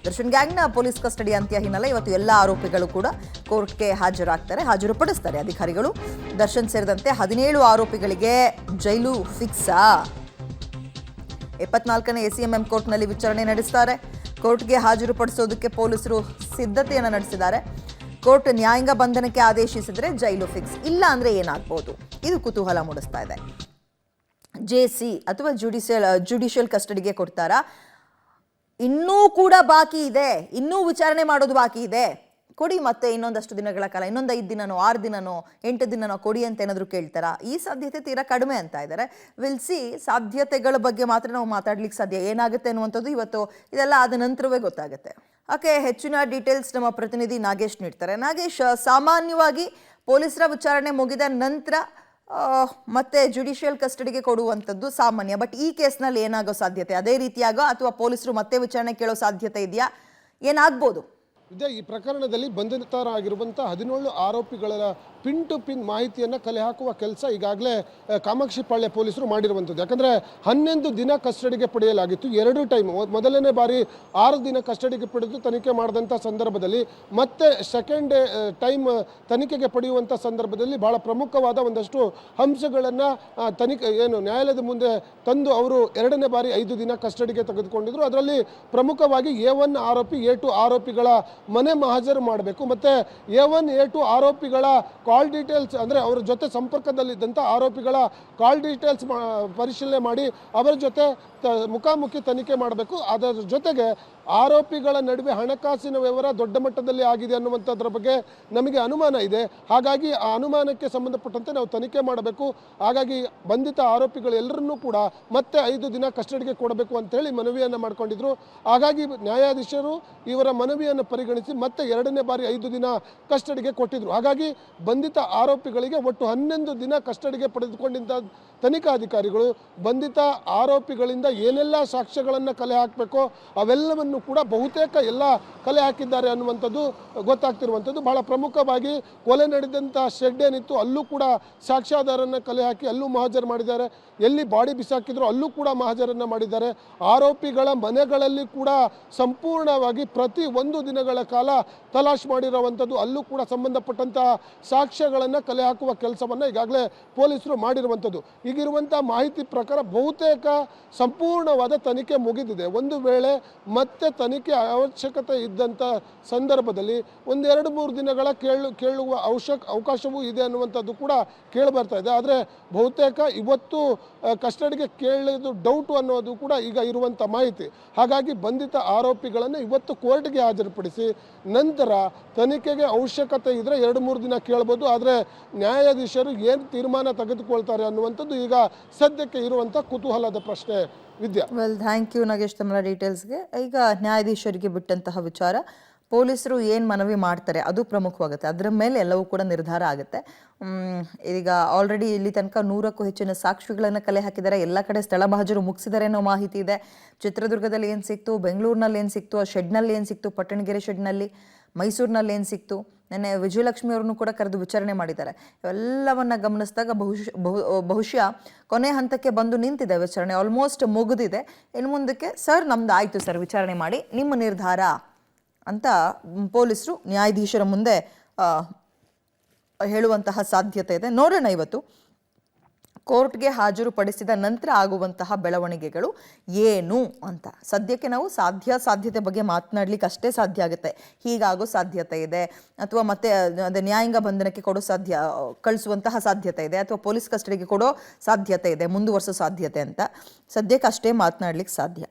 Darshan ಗ್ಯಾಂಗ್ನ police custody ಅಂತ್ಯ ಹಿನ್ನೆಲೆ ಇವತ್ತು ಎಲ್ಲ ಆರೋಪಿಗಳು ಕೂಡ ಕೋರ್ಟ್ಗೆ ಹಾಜರುಪಡಿಸ್ತಾರೆ ಅಧಿಕಾರಿಗಳು. ದರ್ಶನ್ ಸೇರಿದಂತೆ 17 ಆರೋಪಿಗಳಿಗೆ ಜೈಲು ಫಿಕ್ಸಾ? 74ನೇ ಎಸಿಎಂಎಂ ಕೋರ್ಟ್ನಲ್ಲಿ ವಿಚಾರಣೆ ನಡೆಸ್ತಾರೆ. ಕೋರ್ಟ್ಗೆ ಹಾಜರುಪಡಿಸೋದಕ್ಕೆ ಪೊಲೀಸರು ಸಿದ್ಧತೆಯನ್ನು ನಡೆಸಿದ್ದಾರೆ. ಕೋರ್ಟ್ ನ್ಯಾಯಾಂಗ ಬಂಧನಕ್ಕೆ ಆದೇಶಿಸಿದ್ರೆ ಜೈಲು ಫಿಕ್ಸ್, ಇಲ್ಲ ಅಂದ್ರೆ ಏನಾಗ್ಬೋದು? ಇದು ಕುತೂಹಲ ಮೂಡಿಸ್ತಾ ಇದೆ. ಜೆಸಿ ಅಥವಾ ಜುಡಿಷಿಯಲ್ ಕಸ್ಟಡಿಗೆ ಕೊಡ್ತಾರಾ? ಇನ್ನೂ ಕೂಡ ಬಾಕಿ ಇದೆ, ಇನ್ನೂ ವಿಚಾರಣೆ ಮಾಡೋದು ಬಾಕಿ ಇದೆ. ಕೊಡಿ ಮತ್ತೆ ಇನ್ನೊಂದಷ್ಟು ದಿನಗಳ ಕಾಲ, ಇನ್ನೊಂದು 5 ದಿನನೋ 6 ದಿನನೋ 8 ದಿನನೋ ಕೊಡಿ ಅಂತ ಏನಾದರೂ ಕೇಳ್ತಾರಾ? ಈ ಸಾಧ್ಯತೆ ತೀರಾ ಕಡಿಮೆ ಅಂತ ಇದ್ದಾರೆ. ವಿಲ್ಸಿ ಸಾಧ್ಯತೆಗಳ ಬಗ್ಗೆ ಮಾತ್ರ ನಾವು ಮಾತಾಡ್ಲಿಕ್ಕೆ ಸಾಧ್ಯ. ಏನಾಗುತ್ತೆ ಅನ್ನುವಂಥದ್ದು ಇವತ್ತು ಇದೆಲ್ಲ ಆದ ನಂತರವೇ ಗೊತ್ತಾಗುತ್ತೆ. ಓಕೆ, ಹೆಚ್ಚಿನ ಡೀಟೇಲ್ಸ್ ನಮ್ಮ ಪ್ರತಿನಿಧಿ ನಾಗೇಶ್ ನೀಡ್ತಾರೆ. ನಾಗೇಶ್, ಸಾಮಾನ್ಯವಾಗಿ ಪೊಲೀಸರ ವಿಚಾರಣೆ ಮುಗಿದ ನಂತರ ಮತ್ತೆ ಜುಡಿಷಿಯಲ್ ಕಸ್ಟಡಿಗೆ ಕೊಡುವಂಥದ್ದು ಸಾಮಾನ್ಯ. ಬಟ್ ಈ ಕೇಸ್ನಲ್ಲಿ ಏನಾಗೋ ಸಾಧ್ಯತೆ ಅದೇ ರೀತಿಯಾಗೋ ಅಥವಾ ಪೊಲೀಸರು ಮತ್ತೆ ವಿಚಾರಣೆ ಕೇಳೋ ಸಾಧ್ಯತೆ ಇದೆಯಾ? ಏನಾಗ್ಬೋದು? ಈ ಪ್ರಕರಣದಲ್ಲಿ ಬಂಧಿತರಾಗಿರುವಂಥ 17 ಆರೋಪಿಗಳ ಪಿನ್ ಟು ಪಿನ್ ಮಾಹಿತಿಯನ್ನು ಕಲೆ ಹಾಕುವ ಕೆಲಸ ಈಗಾಗಲೇ ಕಾಮಾಕ್ಷಿಪಾಳ್ಯ ಪೊಲೀಸರು ಮಾಡಿರುವಂಥದ್ದು. ಯಾಕಂದರೆ 11 ದಿನ ಕಸ್ಟಡಿಗೆ ಪಡೆಯಲಾಗಿತ್ತು. 2 ಟೈಮ್, ಮೊದಲನೇ ಬಾರಿ 6 ದಿನ ಕಸ್ಟಡಿಗೆ ಪಡೆದು ತನಿಖೆ ಮಾಡಿದಂಥ ಸಂದರ್ಭದಲ್ಲಿ ಮತ್ತೆ ಸೆಕೆಂಡ್ ಟೈಮ್ ತನಿಖೆಗೆ ಪಡೆಯುವಂಥ ಸಂದರ್ಭದಲ್ಲಿ ಬಹಳ ಪ್ರಮುಖವಾದ ಒಂದಷ್ಟು ಅಂಶಗಳನ್ನು ನ್ಯಾಯಾಲಯದ ಮುಂದೆ ತಂದು ಅವರು 2ನೇ ಬಾರಿ 5 ದಿನ ಕಸ್ಟಡಿಗೆ ತೆಗೆದುಕೊಂಡಿದ್ರು. ಅದರಲ್ಲಿ ಪ್ರಮುಖವಾಗಿ A1 ಆರೋಪಿ A2 ಆರೋಪಿಗಳ ಮನೆ ಮಹಾಜರು ಮಾಡಬೇಕು, ಮತ್ತು A1 A2 ಆರೋಪಿಗಳ ಕಾಲ್ ಡೀಟೇಲ್ಸ್ ಅಂದರೆ ಅವರ ಜೊತೆ ಸಂಪರ್ಕದಲ್ಲಿದ್ದಂಥ ಆರೋಪಿಗಳ ಕಾಲ್ ಡೀಟೇಲ್ಸ್ ಪರಿಶೀಲನೆ ಮಾಡಿ ಅವರ ಜೊತೆ ಮುಖಾಮುಖಿ ತನಿಖೆ ಮಾಡಬೇಕು. ಅದರ ಜೊತೆಗೆ ಆರೋಪಿಗಳ ನಡುವೆ ಹಣಕಾಸಿನ ವ್ಯವಹಾರ ದೊಡ್ಡ ಮಟ್ಟದಲ್ಲಿ ಆಗಿದೆ ಅನ್ನುವಂಥದ್ರ ಬಗ್ಗೆ ನಮಗೆ ಅನುಮಾನ ಇದೆ. ಹಾಗಾಗಿ ಆ ಅನುಮಾನಕ್ಕೆ ಸಂಬಂಧಪಟ್ಟಂತೆ ನಾವು ತನಿಖೆ ಮಾಡಬೇಕು. ಹಾಗಾಗಿ ಬಂಧಿತ ಆರೋಪಿಗಳೆಲ್ಲರನ್ನೂ ಕೂಡ ಮತ್ತೆ 5 ದಿನ ಕಸ್ಟಡಿಗೆ ಕೊಡಬೇಕು ಅಂತೇಳಿ ಮನವಿಯನ್ನು ಮಾಡಿಕೊಂಡಿದ್ರು. ಹಾಗಾಗಿ ನ್ಯಾಯಾಧೀಶರು ಇವರ ಮನವಿಯನ್ನು ಪರಿಗಣಿಸಿ ಮತ್ತೆ 2ನೇ ಬಾರಿ 5 ದಿನ ಕಸ್ಟಡಿಗೆ ಕೊಟ್ಟಿದ್ರು. ಹಾಗಾಗಿ ಬಂಧಿತ ಆರೋಪಿಗಳಿಗೆ ಒಟ್ಟು 11 ದಿನ ಕಸ್ಟಡಿಗೆ ಪಡೆದುಕೊಂಡಿದ್ದ ತನಿಖಾಧಿಕಾರಿಗಳು ಬಂಧಿತ ಆರೋಪಿಗಳಿಂದ ಏನೆಲ್ಲ ಸಾಕ್ಷ್ಯಗಳನ್ನು ಕಲೆ ಹಾಕಬೇಕೋ ಅವೆಲ್ಲವನ್ನು ಕೂಡ ಬಹುತೇಕ ಎಲ್ಲ ಕಲೆ ಹಾಕಿದ್ದಾರೆ ಅನ್ನುವಂಥದ್ದು ಗೊತ್ತಾಗ್ತಿರುವಂಥದ್ದು. ಬಹಳ ಪ್ರಮುಖವಾಗಿ ಕೊಲೆ ನಡೆದಂಥ ಶೆಡ್ ಏನಿತ್ತು ಅಲ್ಲೂ ಕೂಡ ಸಾಕ್ಷ್ಯಾಧಾರವನ್ನು ಕಲೆ ಹಾಕಿ ಅಲ್ಲೂ ಮಹಾಜರು ಮಾಡಿದ್ದಾರೆ. ಎಲ್ಲಿ ಬಾಡಿ ಬಿಸಾಕಿದ್ರು ಅಲ್ಲೂ ಕೂಡ ಮಹಾಜರನ್ನು ಮಾಡಿದ್ದಾರೆ. ಆರೋಪಿಗಳ ಮನೆಗಳಲ್ಲಿ ಕೂಡ ಸಂಪೂರ್ಣವಾಗಿ ಪ್ರತಿ 1 ದಿನಗಳ ಕಾಲ ತಲಾಶ್ ಮಾಡಿರುವಂಥದ್ದು, ಅಲ್ಲೂ ಕೂಡ ಸಂಬಂಧಪಟ್ಟಂಥ ಸಾಕ್ಷ್ಯಗಳನ್ನು ಕಲೆ ಹಾಕುವ ಕೆಲಸವನ್ನು ಈಗಾಗಲೇ ಪೊಲೀಸರು ಮಾಡಿರುವಂಥದ್ದು. ಈಗಿರುವಂಥ ಮಾಹಿತಿ ಪ್ರಕಾರ ಬಹುತೇಕ ಸಂಪೂರ್ಣವಾದ ತನಿಖೆ ಮುಗಿದಿದೆ. ಒಂದು ವೇಳೆ ಮತ್ತೆ ತನಿಖೆ ಅವಶ್ಯಕತೆ ಇದ್ದಂಥ ಸಂದರ್ಭದಲ್ಲಿ 1-2-3 ದಿನಗಳ ಕೇಳುವ ಅವಕಾಶವೂ ಇದೆ ಅನ್ನುವಂಥದ್ದು ಕೂಡ ಕೇಳಿಬರ್ತಾ ಇದೆ. ಆದರೆ ಬಹುತೇಕ ಇವತ್ತು ಕಸ್ಟಡಿಗೆ ಕೇಳೋದು ಡೌಟು ಅನ್ನೋದು ಕೂಡ ಈಗ ಇರುವಂಥ ಮಾಹಿತಿ. ಹಾಗಾಗಿ ಬಂಧಿತ ಆರೋಪಿಗಳನ್ನು ಇವತ್ತು ಕೋರ್ಟ್ಗೆ ಹಾಜರುಪಡಿಸಿ ನಂತರ ತನಿಖೆಗೆ ಅವಶ್ಯಕತೆ ಇದ್ದರೆ 2-3 ದಿನ ಕೇಳ್ಬೋದು. ಆದರೆ ನ್ಯಾಯಾಧೀಶರು ಏನು ತೀರ್ಮಾನ ತೆಗೆದುಕೊಳ್ತಾರೆ ಅನ್ನುವಂಥದ್ದು ಈಗ ಸದ್ಯಕ್ಕೆ ಇರುವಂಥ ಕುತೂಹಲದ ಪ್ರಶ್ನೆ. ವಿದ್ಯಾ, ಥ್ಯಾಂಕ್ ಯು ನಾಗೇಶ್ ತಮ್ಮ ಡೀಟೇಲ್ಸ್ಗೆ. ಈಗ ನ್ಯಾಯಾಧೀಶರಿಗೆ ಬಿಟ್ಟಂತಹ ವಿಚಾರ, ಪೊಲೀಸರು ಏನು ಮನವಿ ಮಾಡ್ತಾರೆ ಅದು ಪ್ರಮುಖವಾಗುತ್ತೆ. ಅದರ ಮೇಲೆ ಎಲ್ಲವೂ ಕೂಡ ನಿರ್ಧಾರ ಆಗುತ್ತೆ. ಈಗ ಆಲ್ರೆಡಿ ಇಲ್ಲಿ ತನಕ 100ಕ್ಕೂ ಹೆಚ್ಚಿನ ಸಾಕ್ಷಿಗಳನ್ನು ಕಲೆ ಹಾಕಿದ್ದಾರೆ. ಎಲ್ಲ ಕಡೆ ಸ್ಥಳ ಮಹಾಜರು ಮುಗಿಸಿದ್ದಾರೆ ಅನ್ನೋ ಮಾಹಿತಿ ಇದೆ. ಚಿತ್ರದುರ್ಗದಲ್ಲಿ ಏನು ಸಿಕ್ತು, ಬೆಂಗಳೂರಿನಲ್ಲಿ ಏನು ಸಿಕ್ತು, ಆ ಶೆಡ್ನಲ್ಲಿ ಏನು ಸಿಕ್ತು, ಪಟ್ಟಣಗೆರೆ ಶೆಡ್ನಲ್ಲಿ, ಮೈಸೂರಿನಲ್ಲಿ ಏನು ಸಿಕ್ತು, ನೆನ್ನೆ ವಿಜಯಲಕ್ಷ್ಮಿ ಅವರನ್ನು ಕೂಡ ಕರೆದು ವಿಚಾರಣೆ ಮಾಡಿದ್ದಾರೆ. ಇವೆಲ್ಲವನ್ನು ಗಮನಿಸಿದಾಗ ಬಹುಶಃ ಕೊನೆ ಹಂತಕ್ಕೆ ಬಂದು ನಿಂತಿದೆ ವಿಚಾರಣೆ. ಆಲ್ಮೋಸ್ಟ್ ಮುಗಿದಿದೆ. ಇನ್ನು ಮುಂದಕ್ಕೆ ಸರ್ ನಮ್ದು ಆಯಿತು ಸರ್, ವಿಚಾರಣೆ ಮಾಡಿ ನಿಮ್ಮ ನಿರ್ಧಾರ ಅಂತ ಪೊಲೀಸರು ನ್ಯಾಯಾಧೀಶರ ಮುಂದೆ ಹೇಳುವಂತಹ ಸಾಧ್ಯತೆ ಇದೆ. ನೋಡೋಣ ಇವತ್ತು ಕೋರ್ಟ್ಗೆ ಹಾಜರುಪಡಿಸಿದ ನಂತರ ಆಗುವಂತಹ ಬೆಳವಣಿಗೆಗಳು ಏನು ಅಂತ. ಸದ್ಯಕ್ಕೆ ನಾವು ಸಾಧ್ಯತೆ ಬಗ್ಗೆ ಮಾತನಾಡ್ಲಿಕ್ಕೆ ಅಷ್ಟೇ ಸಾಧ್ಯ ಆಗುತ್ತೆ. ಹೀಗಾಗೋ ಸಾಧ್ಯತೆ ಇದೆ, ಅಥವಾ ಮತ್ತೆ ಅದೇ ನ್ಯಾಯಾಂಗ ಬಂಧನಕ್ಕೆ ಕಳಿಸುವಂತಹ ಸಾಧ್ಯತೆ ಇದೆ, ಅಥವಾ ಪೊಲೀಸ್ ಕಸ್ಟಡಿಗೆ ಕೊಡೋ ಸಾಧ್ಯತೆ ಇದೆ, ಮುಂದುವರಿಸೋ ಸಾಧ್ಯತೆ ಅಂತ ಸದ್ಯಕ್ಕೆ ಅಷ್ಟೇ ಮಾತನಾಡ್ಲಿಕ್ಕೆ ಸಾಧ್ಯ.